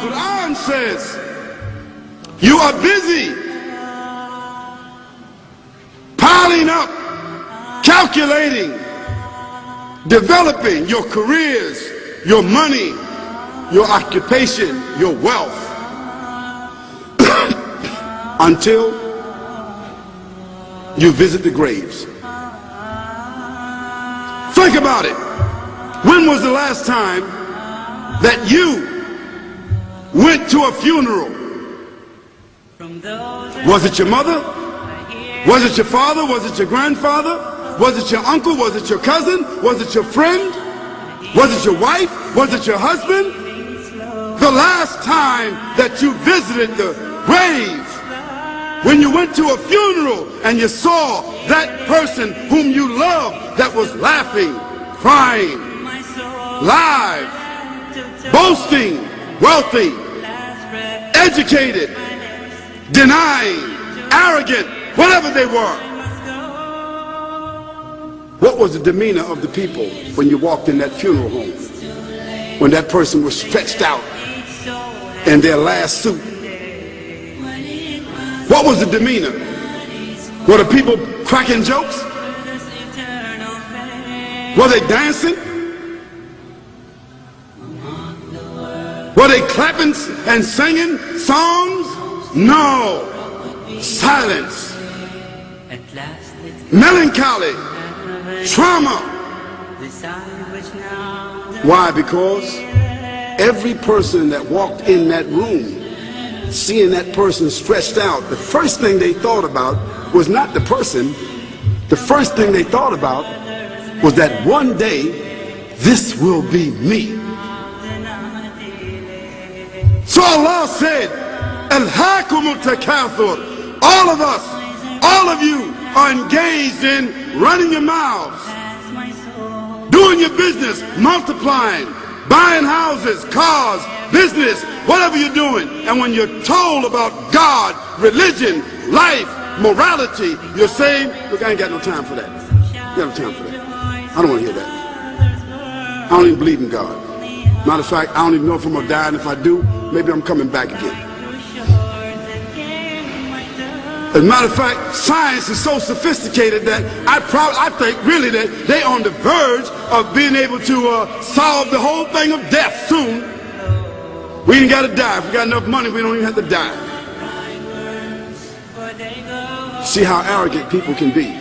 Quran says, you are busy piling up, calculating, developing your careers, your money, your occupation, your wealth, until you visit the graves. Think about it. When was the last time that you went to a funeral? Was it your mother? Was it your father? Was it your grandfather? Was it your uncle? Was it your cousin? Was it your friend? Was it your wife? Was it your husband? The last time that you visited the grave, when you went to a funeral and you saw that person whom you loved that was laughing, crying, live, boasting, wealthy, educated, denying, arrogant, whatever they were. What was the demeanor of the people when you walked in that funeral home? When that person was stretched out in their last suit? What was the demeanor? Were the people cracking jokes? Were they dancing? Were they clapping and singing songs? No. Silence. Melancholy. Trauma. Why? Because every person that walked in that room, seeing that person stretched out, the first thing they thought about was not the person. The first thing they thought about was that one day this will be me. So Allah said, Alhaakumut takathur. All of us, all of you are engaged in running your mouths, doing your business, multiplying, buying houses, cars, business, whatever you're doing. And when you're told about God, religion, life, morality, you're saying, look, I ain't got no time for that. I ain't got no time for that. I don't want to hear that. I don't even believe in God. Matter of fact, I don't even know if I'm going to die, and if I do, maybe I'm coming back again. As a matter of fact, science is so sophisticated that I think really that they're on the verge of being able to solve the whole thing of death soon. We ain't got to die. If we got enough money, we don't even have to die. See how arrogant people can be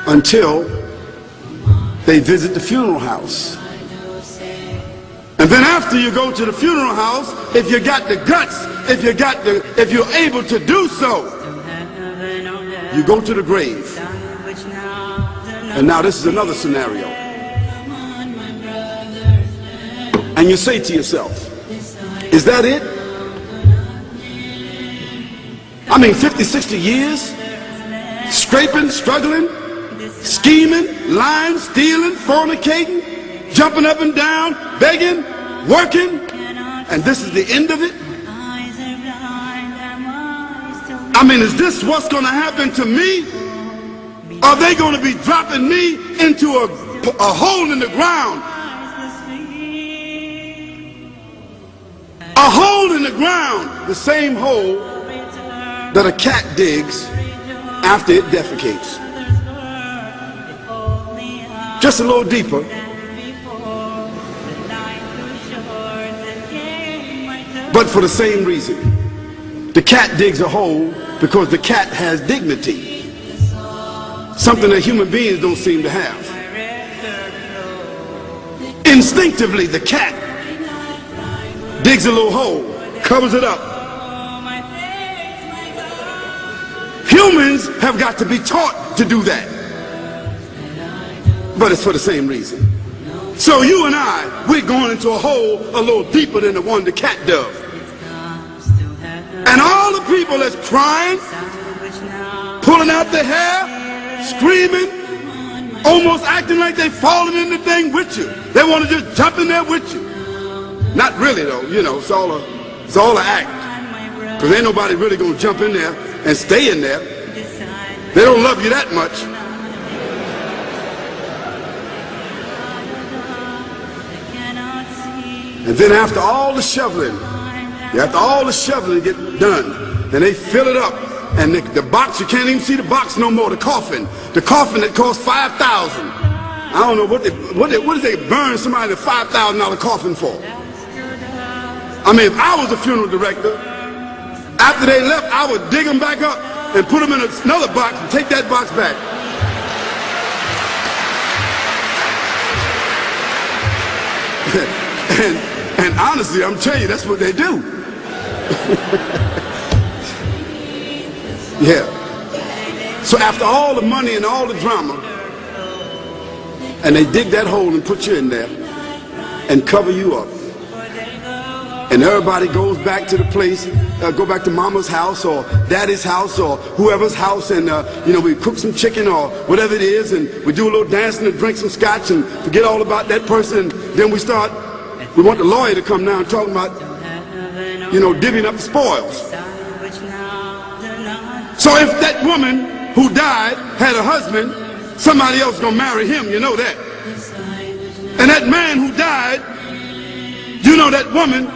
until they visit the funeral house. And then after you go to the funeral house, if you got the guts, if you're able to do so, you go to the grave. And now this is another scenario. And you say to yourself, is that it? I mean, 50, 60 years, scraping, struggling, scheming, lying, stealing, fornicating, jumping up and down, begging, working, and this is the end of it? I mean, is this what's going to happen to me? Are they going to be dropping me into a hole in the ground? A hole in the ground, the same hole that a cat digs after it defecates. Just a little deeper. But for the same reason. The cat digs a hole because the cat has dignity. Something that human beings don't seem to have. Instinctively, the cat digs a little hole, covers it up. Humans have got to be taught to do that. But it's for the same reason. So you and I, we're going into a hole a little deeper than the one the cat dug. And all the people that's crying, pulling out their hair, screaming, almost acting like they're falling in the thing with you. They want to just jump in there with you. Not really though, you know, it's all an act. Because ain't nobody really going to jump in there and stay in there. They don't love you that much. And then after all the shoveling get done, then they fill it up. And the box, you can't even see the box no more, the coffin that cost $5,000. I don't know what did they burn somebody a $5,000 coffin for? I mean, if I was a funeral director, after they left, I would dig them back up and put them in another box and take that box back. and honestly, I'm telling you, that's what they do. Yeah. So after all the money and all the drama, and they dig that hole and put you in there and cover you up, and everybody goes back to the place, go back to mama's house or daddy's house or whoever's house, and we cook some chicken or whatever it is, and we do a little dancing and drink some scotch and forget all about that person, and then we want the lawyer to come now and talk about, divvying up the spoils. So if that woman who died had a husband, somebody else is going to marry him, you know that. And that man who died, that woman,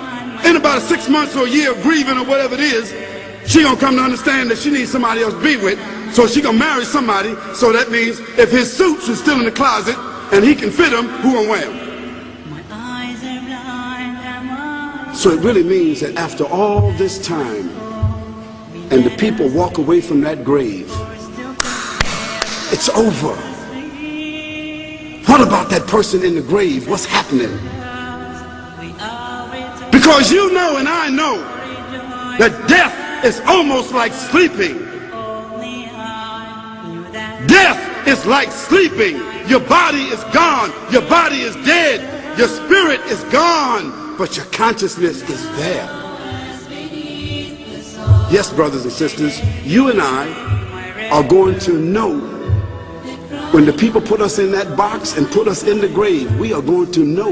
in about 6 months or a year of grieving or whatever it is, she going to come to understand that she needs somebody else to be with, so she going to marry somebody. So that means if his suits are still in the closet and he can fit them, who going to wear them? So it really means that after all this time, and the people walk away from that grave, it's over. What about that person in the grave? What's happening? Because you know and I know that death is almost like sleeping. Death is like sleeping. Your body is gone. Your body is dead. Your spirit is gone. But your consciousness is there. Yes, brothers and sisters, you and I are going to know when the people put us in that box and put us in the grave. We are going to know.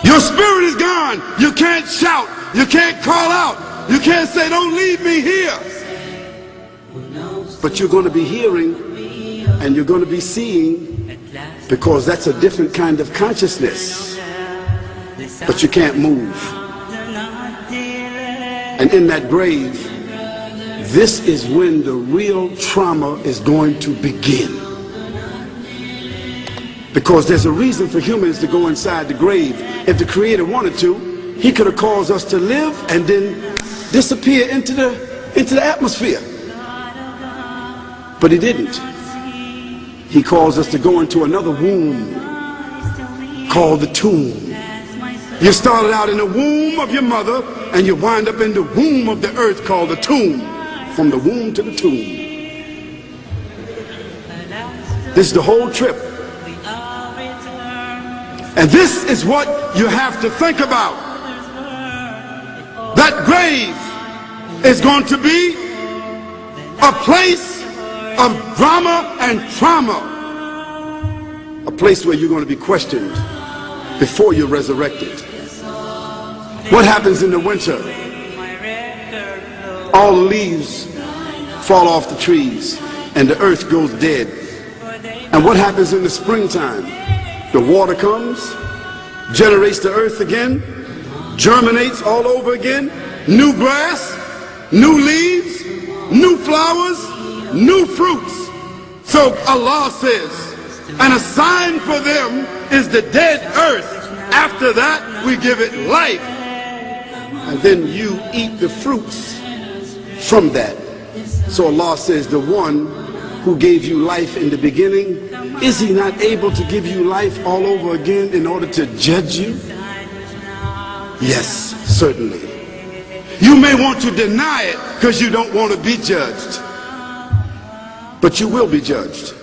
Your spirit is gone. You can't shout. You can't call out. You can't say, don't leave me here. But you're going to be hearing and you're going to be seeing, because that's a different kind of consciousness. But you can't move. And in that grave, this is when the real trauma is going to begin. Because there's a reason for humans to go inside the grave. If the Creator wanted to, He could have caused us to live and then disappear into the atmosphere. But He didn't. He caused us to go into another womb called the tomb. You started out in the womb of your mother, and you wind up in the womb of the earth called the tomb. From the womb to the tomb. This is the whole trip. And this is what you have to think about. That grave is going to be a place of drama and trauma. A place where you're going to be questioned before you're resurrected. What happens in the winter? All the leaves fall off the trees and the earth goes dead. And what happens in the springtime? The water comes, generates the earth again, germinates all over again, new grass, new leaves, new flowers, new fruits. So Allah says, and a sign for them is the dead earth. After that, we give it life. And then you eat the fruits from that. So Allah says, the one who gave you life in the beginning, is He not able to give you life all over again in order to judge you? Yes, certainly. You may want to deny it because you don't want to be judged. But you will be judged.